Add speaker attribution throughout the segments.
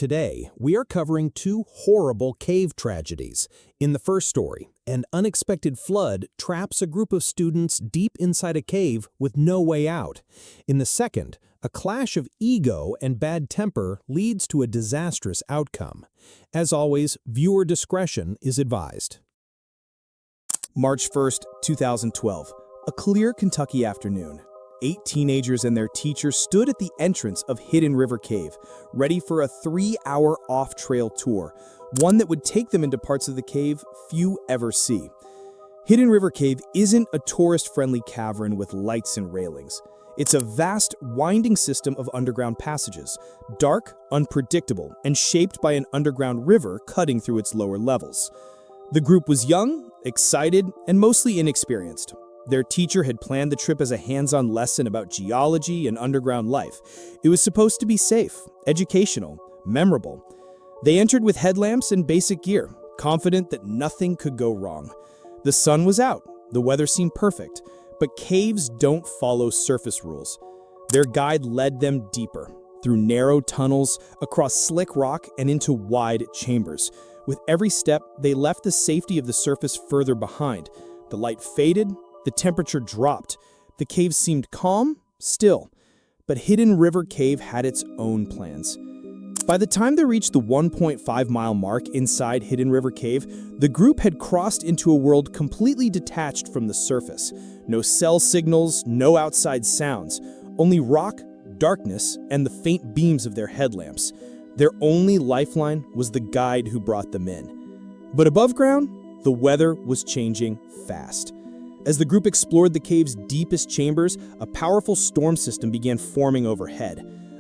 Speaker 1: Today, we are covering two horrible cave tragedies. In the first story, an unexpected flood traps a group of students deep inside a cave with no way out. In the second, a clash of ego and bad temper leads to a disastrous outcome. As always, viewer discretion is advised.
Speaker 2: March 1st, 2012. A clear Kentucky afternoon. 8 teenagers and their teacher stood at the entrance of Hidden River Cave, ready for a 3-hour off-trail tour, one that would take them into parts of the cave few ever see. Hidden River Cave isn't a tourist-friendly cavern with lights and railings. It's a vast, winding system of underground passages, dark, unpredictable, and shaped by an underground river cutting through its lower levels. The group was young, excited, and mostly inexperienced. Their teacher had planned the trip as a hands-on lesson about geology and underground life. It was supposed to be safe, educational, memorable. They entered with headlamps and basic gear, confident that nothing could go wrong. The sun was out, the weather seemed perfect, but caves don't follow surface rules. Their guide led them deeper, through narrow tunnels, across slick rock, and into wide chambers. With every step, they left the safety of the surface further behind. The light faded, the temperature dropped. The cave seemed calm, still. But Hidden River Cave had its own plans. By the time they reached the 1.5-mile mark inside Hidden River Cave, the group had crossed into a world completely detached from the surface. No cell signals, no outside sounds, only rock, darkness, and the faint beams of their headlamps. Their only lifeline was the guide who brought them in. But above ground, the weather was changing fast. As the group explored the cave's deepest chambers, a powerful storm system began forming overhead.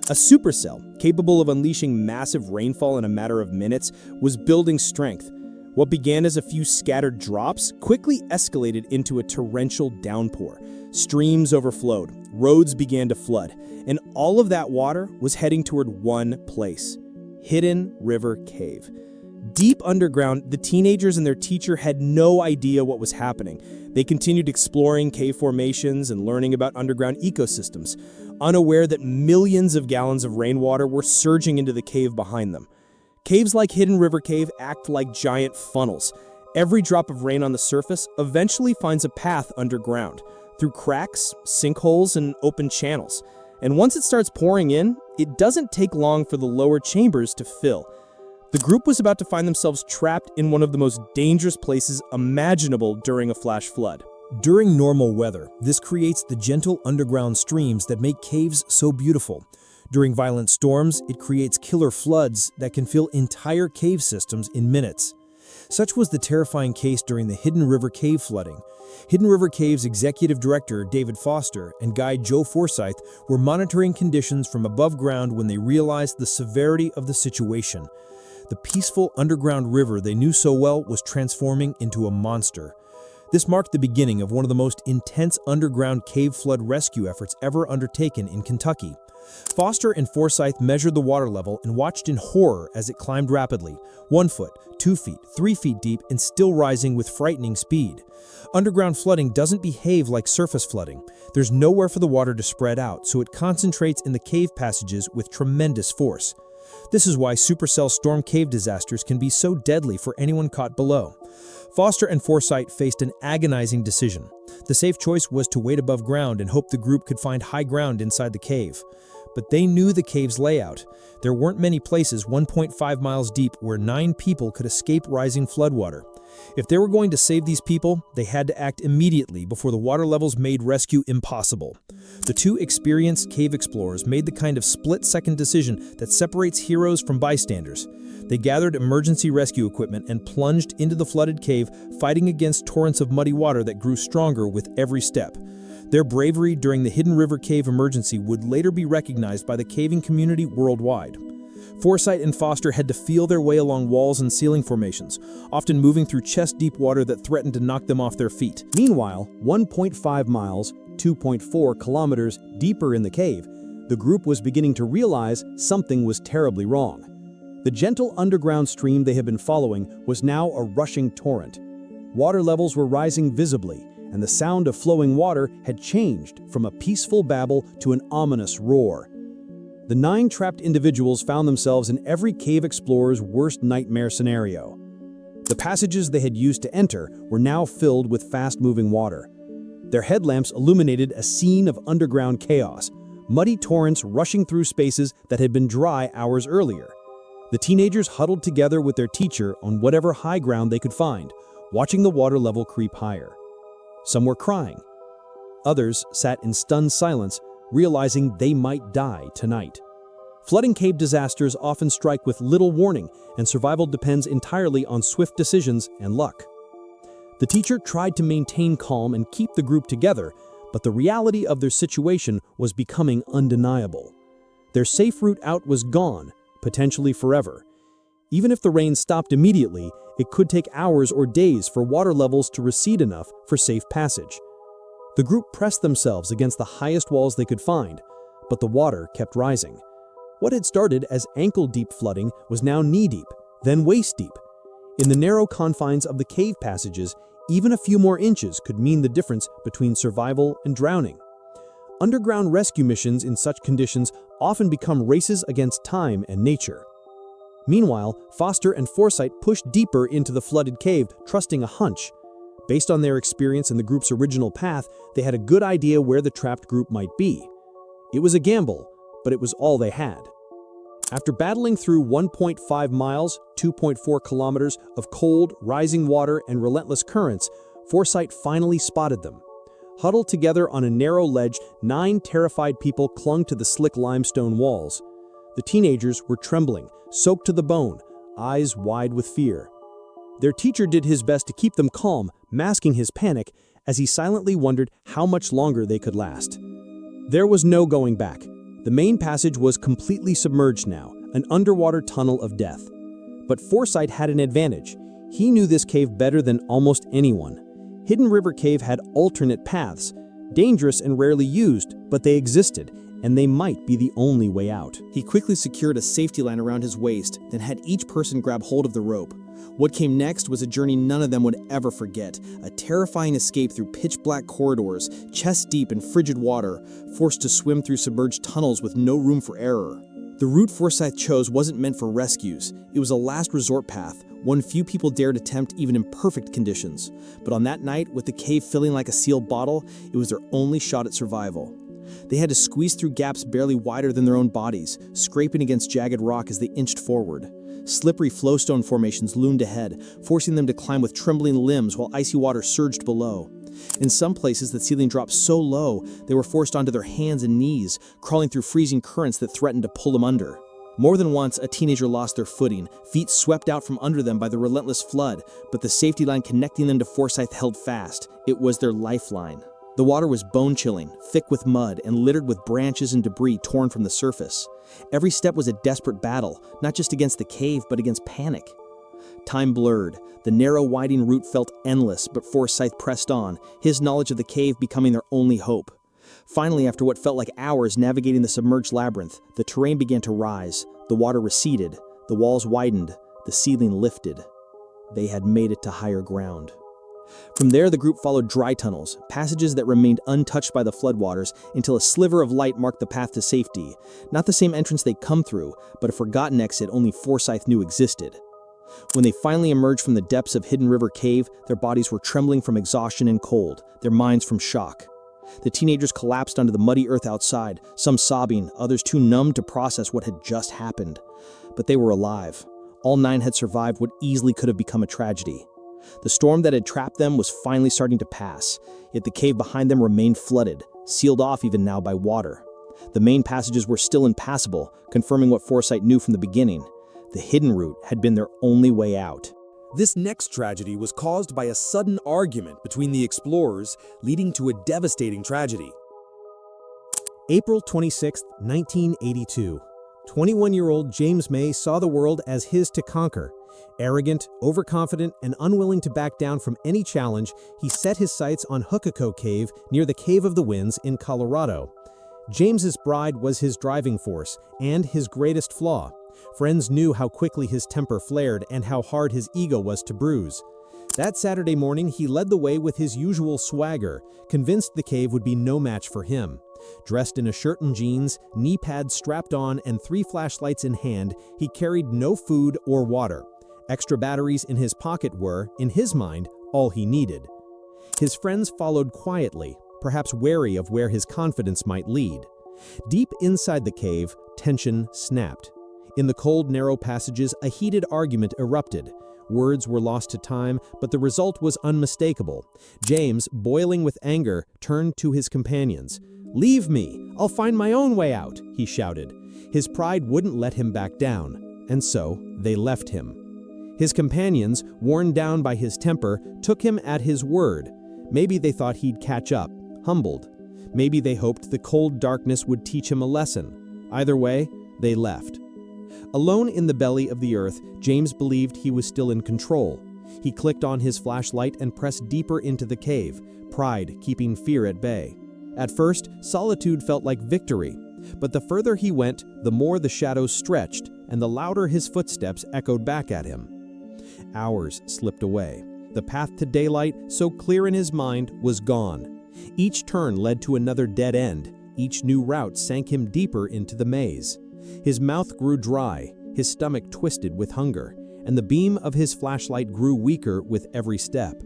Speaker 2: A supercell, capable of unleashing massive rainfall in a matter of minutes, was building strength. What began as a few scattered drops quickly escalated into a torrential downpour. Streams overflowed, roads began to flood, and all of that water was heading toward one place: Hidden River Cave. Deep underground, the teenagers and their teacher had no idea what was happening. They continued exploring cave formations and learning about underground ecosystems, unaware that millions of gallons of rainwater were surging into the cave behind them. Caves like Hidden River Cave act like giant funnels. Every drop of rain on the surface eventually finds a path underground, through cracks, sinkholes, and open channels. And once it starts pouring in, it doesn't take long for the lower chambers to fill. The group was about to find themselves trapped in one of the most dangerous places imaginable during a flash flood.
Speaker 1: During normal weather, this creates the gentle underground streams that make caves so beautiful. During violent storms, it creates killer floods that can fill entire cave systems in minutes. Such was the terrifying case during the Hidden River Cave flooding. Hidden River Cave's executive director, David Foster, and guide Joe Forsyth were monitoring conditions from above ground when they realized the severity of the situation. The peaceful underground river they knew so well was transforming into a monster. This marked the beginning of one of the most intense underground cave flood rescue efforts ever undertaken in Kentucky. Foster and Forsyth measured the water level and watched in horror as it climbed rapidly, 1 foot, 2 feet, 3 feet deep, and still rising with frightening speed. Underground flooding doesn't behave like surface flooding. There's nowhere for the water to spread out, so it concentrates in the cave passages with tremendous force. This is why supercell storm cave disasters can be so deadly for anyone caught below. Foster and Forsyth faced an agonizing decision. The safe choice was to wait above ground and hope the group could find high ground inside the cave. But they knew the cave's layout. There weren't many places 1.5 miles deep where 9 people could escape rising floodwater. If they were going to save these people, they had to act immediately before the water levels made rescue impossible. The two experienced cave explorers made the kind of split-second decision that separates heroes from bystanders. They gathered emergency rescue equipment and plunged into the flooded cave, fighting against torrents of muddy water that grew stronger with every step. Their bravery during the Hidden River Cave emergency would later be recognized by the caving community worldwide. Forsyth and Foster had to feel their way along walls and ceiling formations, often moving through chest-deep water that threatened to knock them off their feet.
Speaker 3: Meanwhile, 1.5 miles, 2.4 kilometers deeper in the cave, the group was beginning to realize something was terribly wrong. The gentle underground stream they had been following was now a rushing torrent. Water levels were rising visibly, and the sound of flowing water had changed from a peaceful babble to an ominous roar. The 9 trapped individuals found themselves in every cave explorer's worst nightmare scenario. The passages they had used to enter were now filled with fast-moving water. Their headlamps illuminated a scene of underground chaos, muddy torrents rushing through spaces that had been dry hours earlier. The teenagers huddled together with their teacher on whatever high ground they could find, watching the water level creep higher. Some were crying. Others sat in stunned silence, realizing they might die tonight. Flooding cave disasters often strike with little warning, and survival depends entirely on swift decisions and luck. The teacher tried to maintain calm and keep the group together, but the reality of their situation was becoming undeniable. Their safe route out was gone, potentially forever. Even if the rain stopped immediately, it could take hours or days for water levels to recede enough for safe passage. The group pressed themselves against the highest walls they could find, but the water kept rising. What had started as ankle-deep flooding was now knee-deep, then waist-deep. In the narrow confines of the cave passages, even a few more inches could mean the difference between survival and drowning. Underground rescue missions in such conditions often become races against time and nature. Meanwhile, Foster and Forsyth pushed deeper into the flooded cave, trusting a hunch. Based on their experience in the group's original path, they had a good idea where the trapped group might be. It was a gamble, but it was all they had. After battling through 1.5 miles, 2.4 kilometers of cold, rising water and relentless currents, Forsyth finally spotted them. Huddled together on a narrow ledge, 9 terrified people clung to the slick limestone walls. The teenagers were trembling, soaked to the bone, eyes wide with fear. Their teacher did his best to keep them calm, masking his panic as he silently wondered how much longer they could last. There was no going back. The main passage was completely submerged now, an underwater tunnel of death. But Forsyth had an advantage. He knew this cave better than almost anyone. Hidden River Cave had alternate paths, dangerous and rarely used, but they existed, and they might be the only way out.
Speaker 2: He quickly secured a safety line around his waist, then had each person grab hold of the rope. What came next was a journey none of them would ever forget, a terrifying escape through pitch-black corridors, chest-deep in frigid water, forced to swim through submerged tunnels with no room for error. The route Forsyth chose wasn't meant for rescues. It was a last resort path, one few people dared attempt even in perfect conditions. But on that night, with the cave filling like a sealed bottle, it was their only shot at survival. They had to squeeze through gaps barely wider than their own bodies, scraping against jagged rock as they inched forward. Slippery flowstone formations loomed ahead, forcing them to climb with trembling limbs while icy water surged below. In some places, the ceiling dropped so low, they were forced onto their hands and knees, crawling through freezing currents that threatened to pull them under. More than once, a teenager lost their footing, feet swept out from under them by the relentless flood, but the safety line connecting them to Forsyth held fast. It was their lifeline. The water was bone-chilling, thick with mud, and littered with branches and debris torn from the surface. Every step was a desperate battle, not just against the cave, but against panic. Time blurred. The narrow, winding route felt endless, but Forsyth pressed on, his knowledge of the cave becoming their only hope. Finally, after what felt like hours navigating the submerged labyrinth, the terrain began to rise. The water receded, the walls widened, the ceiling lifted. They had made it to higher ground. From there, the group followed dry tunnels, passages that remained untouched by the floodwaters until a sliver of light marked the path to safety. Not the same entrance they'd come through, but a forgotten exit only Forsyth knew existed. When they finally emerged from the depths of Hidden River Cave, their bodies were trembling from exhaustion and cold, their minds from shock. The teenagers collapsed onto the muddy earth outside, some sobbing, others too numb to process what had just happened. But they were alive. All 9 had survived what easily could have become a tragedy. The storm that had trapped them was finally starting to pass, yet the cave behind them remained flooded, sealed off even now by water. The main passages were still impassable, confirming what Forsyth knew from the beginning. The hidden route had been their only way out.
Speaker 1: This next tragedy was caused by a sudden argument between the explorers, leading to a devastating tragedy. April 26, 1982. 21-year-old James May saw the world as his to conquer. Arrogant, overconfident, and unwilling to back down from any challenge, he set his sights on Hookako Cave near the Cave of the Winds in Colorado. James's bride was his driving force and his greatest flaw. Friends knew how quickly his temper flared and how hard his ego was to bruise. That Saturday morning, he led the way with his usual swagger, convinced the cave would be no match for him.
Speaker 3: Dressed in a shirt and jeans, knee pads strapped on, and 3 flashlights in hand, he carried no food or water. Extra batteries in his pocket were, in his mind, all he needed. His friends followed quietly, perhaps wary of where his confidence might lead. Deep inside the cave, tension snapped. In the cold, narrow passages, a heated argument erupted. Words were lost to time, but the result was unmistakable. James, boiling with anger, turned to his companions. "Leave me! I'll find my own way out!" he shouted. His pride wouldn't let him back down, and so they left him. His companions, worn down by his temper, took him at his word. Maybe they thought he'd catch up, humbled. Maybe they hoped the cold darkness would teach him a lesson. Either way, they left. Alone in the belly of the earth, James believed he was still in control. He clicked on his flashlight and pressed deeper into the cave, pride keeping fear at bay. At first, solitude felt like victory, but the further he went, the more the shadows stretched, and the louder his footsteps echoed back at him. Hours slipped away. The path to daylight, so clear in his mind, was gone. Each turn led to another dead end. Each new route sank him deeper into the maze. His mouth grew dry, his stomach twisted with hunger, and the beam of his flashlight grew weaker with every step.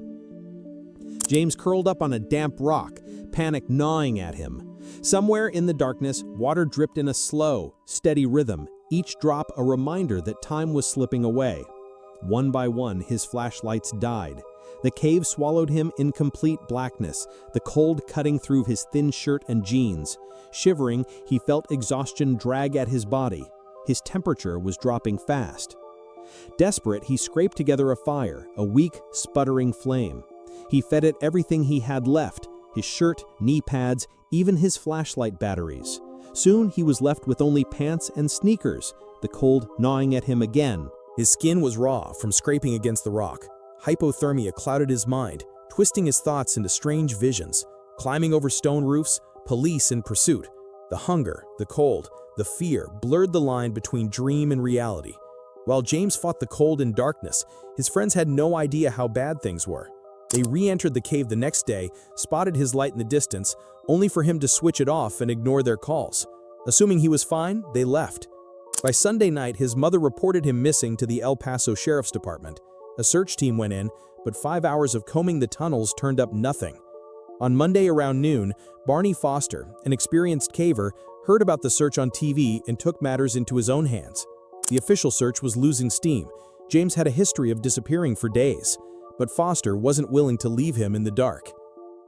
Speaker 3: James curled up on a damp rock, panic gnawing at him. Somewhere in the darkness, water dripped in a slow, steady rhythm, each drop a reminder that time was slipping away. One by one, his flashlights died. The cave swallowed him in complete blackness, the cold cutting through his thin shirt and jeans. Shivering, he felt exhaustion drag at his body. His temperature was dropping fast. Desperate, he scraped together a fire, a weak, sputtering flame. He fed it everything he had left, his shirt, knee pads, even his flashlight batteries. Soon he was left with only pants and sneakers, the cold gnawing at him again.
Speaker 1: His skin was raw from scraping against the rock. Hypothermia clouded his mind, twisting his thoughts into strange visions. Climbing over stone roofs, police in pursuit. The hunger, the cold, the fear blurred the line between dream and reality. While James fought the cold and darkness, his friends had no idea how bad things were. They re-entered the cave the next day, spotted his light in the distance, only for him to switch it off and ignore their calls. Assuming he was fine, they left. By Sunday night, his mother reported him missing to the El Paso Sheriff's Department. A search team went in, but 5 hours of combing the tunnels turned up nothing. On Monday around noon, Barney Foster, an experienced caver, heard about the search on TV and took matters into his own hands. The official search was losing steam. James had a history of disappearing for days, but Foster wasn't willing to leave him in the dark.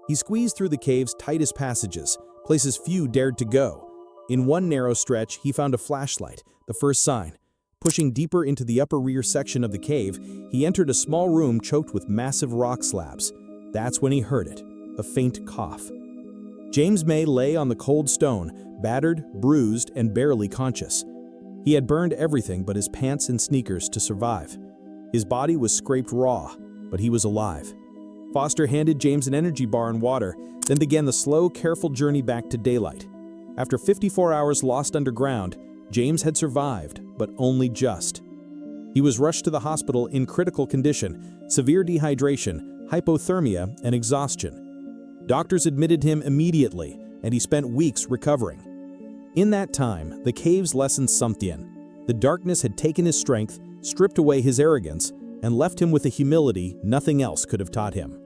Speaker 1: He squeezed through the cave's tightest passages, places few dared to go. In one narrow stretch, he found a flashlight, the first sign. Pushing deeper into the upper rear section of the cave, he entered a small room choked with massive rock slabs. That's when he heard it, a faint cough. James May lay on the cold stone, battered, bruised, and barely conscious. He had burned everything but his pants and sneakers to survive. His body was scraped raw, but he was alive. Foster handed James an energy bar and water, then began the slow, careful journey back to daylight. After 54 hours lost underground, James had survived, but only just. He was rushed to the hospital in critical condition, severe dehydration, hypothermia, and exhaustion. Doctors admitted him immediately, and he spent weeks recovering. In that time, the cave's lesson sunk in. The darkness had taken his strength, stripped away his arrogance, and left him with a humility nothing else could have taught him.